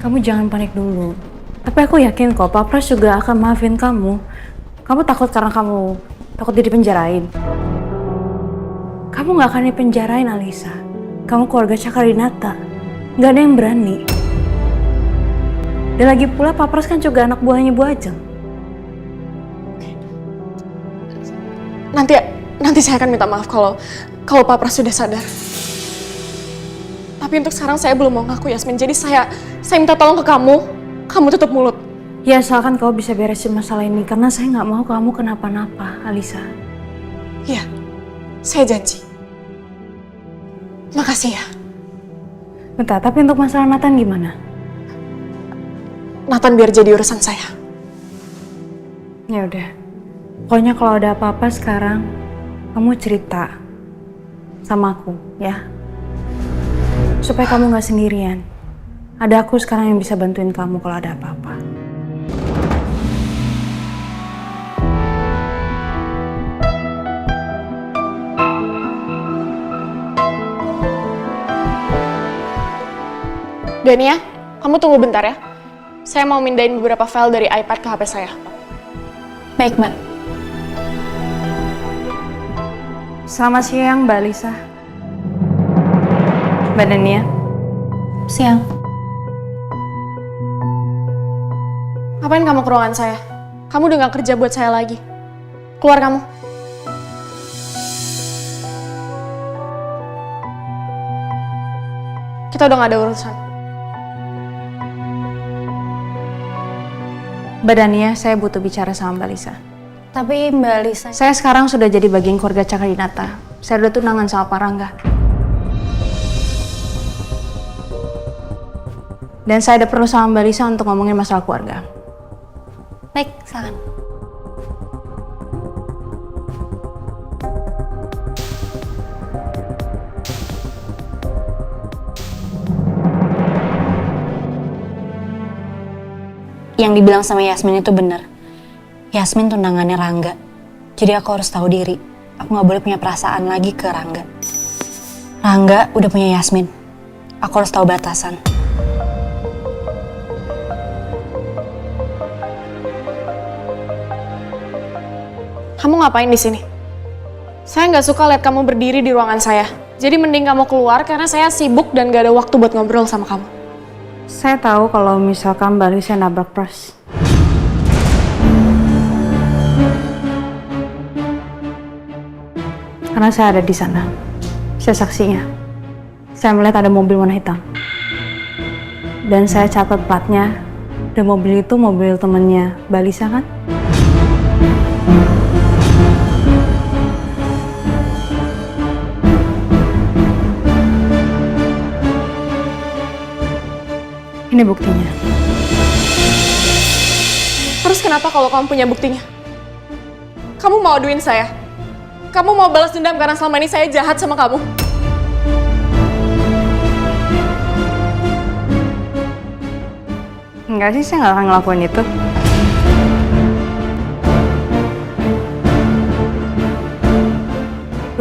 Kamu jangan panik dulu. Tapi aku yakin kok Pak Pras juga akan maafin kamu. Kamu takut karena kamu takut dipenjarain. Kamu gak akan dipenjarain, Alisa. Kamu keluarga Cakradinata. Gak ada yang berani. Dan lagi pula Pak Pras kan juga anak buahnya Bu Ajeng. Nanti saya akan minta maaf kalau Pak Pras sudah sadar. Tapi untuk sekarang saya belum mau ngaku, Yasmin. Jadi saya minta tolong ke kamu tutup mulut. Ya asalkan kau bisa beresin masalah ini, karena saya nggak mau kamu kenapa-napa, Alisa. Iya, saya janji. Makasih ya. Bentar, tapi untuk masalah Nathan gimana? Nathan biar jadi urusan saya. Ya udah. Pokoknya kalau ada apa-apa sekarang, kamu cerita sama aku, ya. Supaya kamu gak sendirian. Ada aku sekarang yang bisa bantuin kamu kalau ada apa-apa. Dania, kamu tunggu bentar ya. Saya mau mindahin beberapa file dari iPad ke HP saya. Baik, Mbak. Selamat siang, Mbak Lisa. Mbak Dania. Siang. Ngapain kamu ke ruangan saya? Kamu udah gak kerja buat saya lagi. Keluar kamu. Kita udah gak ada urusan. Mbak Dania, saya butuh bicara sama Mbak Lisa. Tapi Mbak Lisa... Saya sekarang sudah jadi bagian keluarga Cakradinata. Saya udah tunangan sama Pak Rangga. Dan saya ada perlu sama Mbak Lisa untuk ngomongin masalah keluarga. Baik, silakan. Yang dibilang sama Yasmin itu benar. Yasmin tunangannya Rangga. Jadi aku harus tahu diri. Aku nggak boleh punya perasaan lagi ke Rangga. Rangga udah punya Yasmin. Aku harus tahu batasan. Kamu ngapain di sini? Saya nggak suka lihat kamu berdiri di ruangan saya. Jadi mending kamu keluar karena saya sibuk dan gak ada waktu buat ngobrol sama kamu. Saya tahu kalau misalkan Mbak Lisa nabrak Pras. Karena saya ada di sana. Saya saksinya. Saya melihat ada mobil warna hitam. Dan saya catat platnya. Dan mobil itu mobil temannya Mbak Lisa kan? Ini buktinya. Terus kenapa kalau kamu punya buktinya? Kamu mau aduin saya? Kamu mau balas dendam karena selama ini saya jahat sama kamu? Enggak sih, saya nggak akan ngelakuin itu.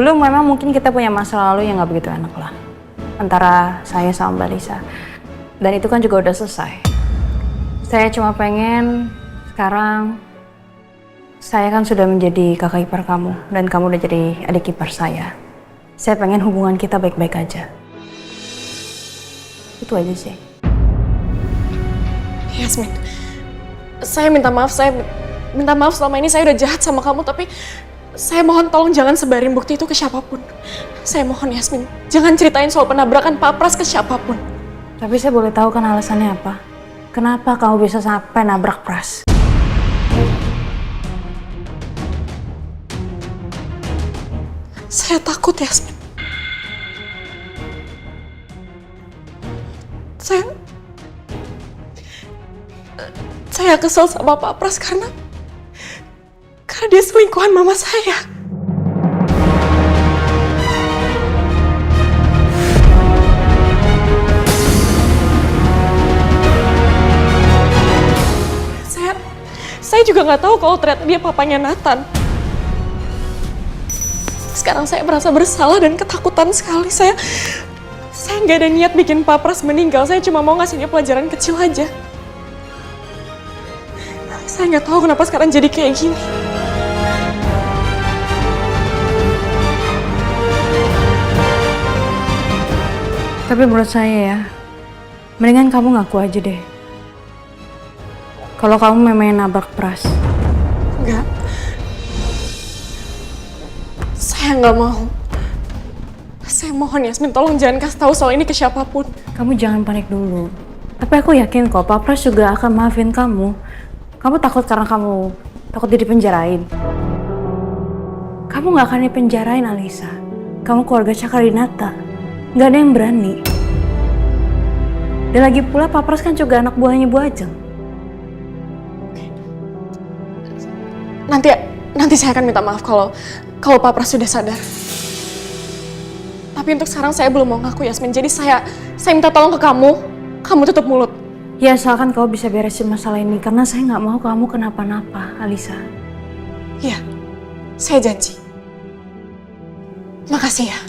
Dulu memang mungkin kita punya masa lalu yang nggak begitu enak lah. Antara saya sama Mbak Lisa. Dan itu kan juga udah selesai. Saya cuma pengen sekarang saya kan sudah menjadi kakak ipar kamu dan kamu udah jadi adik ipar saya. Saya pengen hubungan kita baik-baik aja. Itu aja sih. Yasmin, saya minta maaf selama ini saya udah jahat sama kamu, tapi saya mohon tolong jangan sebarin bukti itu ke siapapun. Saya mohon Yasmin, jangan ceritain soal penabrakan Pak Pras ke siapapun. Tapi saya boleh tahu kan alasannya apa? Kenapa kamu bisa sampai nabrak Pras? Saya takut, Yasmin. Saya kesel sama Pak Pras karena dia selingkuhan mama saya. Saya juga nggak tahu kalau ternyata dia papanya Nathan. Sekarang saya merasa bersalah dan ketakutan sekali. Saya Saya nggak ada niat bikin Pak Pras meninggal, saya cuma mau ngasih dia pelajaran kecil aja. Saya nggak tahu kenapa sekarang jadi kayak gini. Tapi menurut saya ya, mendingan kamu ngaku aja deh. Kalau kamu memang yang nabrak Pras. Enggak. Saya nggak mau. Saya mohon Yasmin, tolong jangan kasih tahu soal ini ke siapapun. Kamu jangan panik dulu. Tapi aku yakin kok Pak Pras juga akan maafin kamu. Kamu takut karena kamu takut dipenjarain. Kamu nggak akan dipenjarain, Alisa. Kamu keluarga Cakarinata. Nggak ada yang berani. Dan lagi pula Pak Pras kan juga anak buahnya Bu Ajeng. Nanti saya akan minta maaf kalau Pak Pras sudah sadar. Tapi untuk sekarang saya belum mau ngaku Yasmin. Jadi saya minta tolong ke kamu tutup mulut. Ya asalkan kau bisa beresin masalah ini karena saya nggak mau kamu kenapa-napa, Alisa. Iya, saya janji. Makasih ya.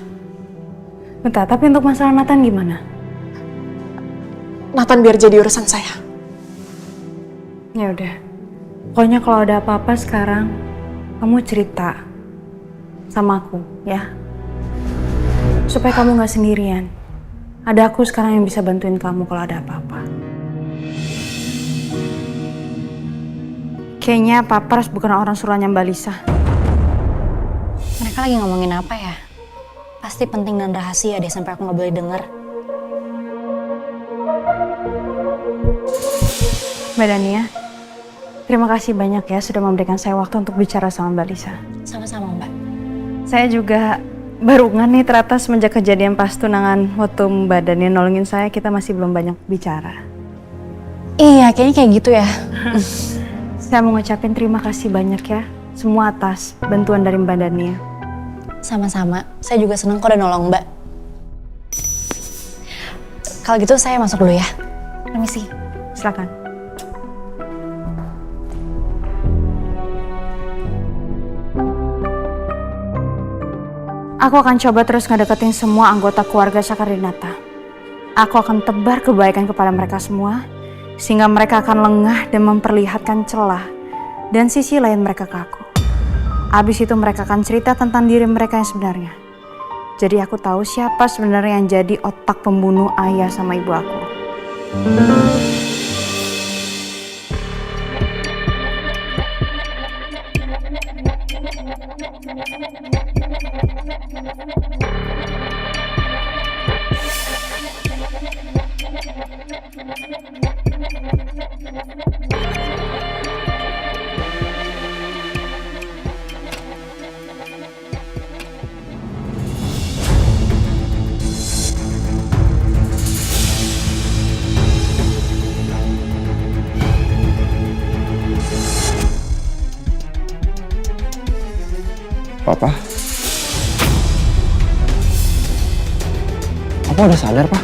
Bentar, tapi untuk masalah Nathan gimana? Nathan biar jadi urusan saya. Ya udah. Pokoknya kalau ada apa-apa sekarang, kamu cerita sama aku, ya. Supaya kamu nggak sendirian. Ada aku sekarang yang bisa bantuin kamu kalau ada apa-apa. Kayaknya Pak Pras bukan orang suruhannya Mbak Lisa. Mereka lagi ngomongin apa ya? Pasti penting dan rahasia deh sampai aku nggak boleh denger. Mbak Dania, terima kasih banyak ya sudah memberikan saya waktu untuk bicara sama Mbak Lisa. Sama-sama, Mbak. Saya juga baru nih ternyata semenjak kejadian pas tunangan waktu Mbak Dania nolongin saya, kita masih belum banyak bicara. Iya, kayaknya kayak gitu ya. Saya mau ngucapin terima kasih banyak ya, semua atas bantuan dari Mbak Dania. Sama-sama. Saya juga senang kok udah nolong, Mbak. Kalau gitu saya masuk dulu ya. Permisi. Silakan. Aku akan coba terus ngedeketin semua anggota keluarga Cakarinata. Aku akan tebar kebaikan kepada mereka semua, sehingga mereka akan lengah dan memperlihatkan celah dan sisi lain mereka ke aku. Abis itu mereka akan cerita tentang diri mereka yang sebenarnya. Jadi aku tahu siapa sebenarnya yang jadi otak pembunuh ayah sama ibu aku. Papa? Papa udah sadar, Pak?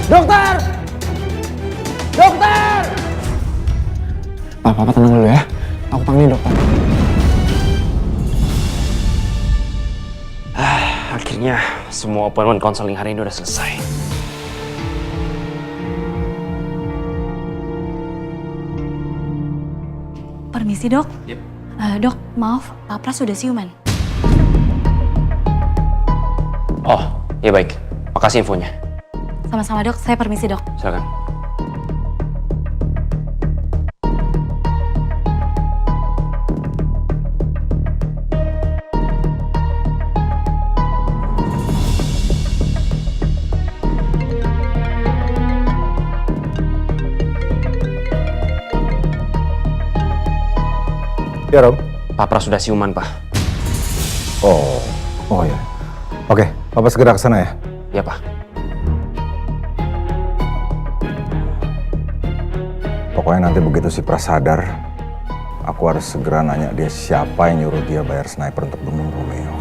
Dokter! Dokter! Papa tenang dulu ya. Aku panggil dokter. Akhirnya semua appointment konseling hari ini udah selesai. Permisi, Dok. Yep. Dok, maaf, Pak Pras sudah siuman. Oh, ya baik. Makasih infonya. Sama-sama, Dok. Saya permisi, Dok. Silakan. Ya, Rob. Pak Pras sudah siuman, Pak. Oh ya. Oke, Papa segera ke sana ya. Ya, Pak. Pokoknya nanti begitu si Pras sadar, aku harus segera nanya dia siapa yang nyuruh dia bayar sniper untuk bunuh Romeo.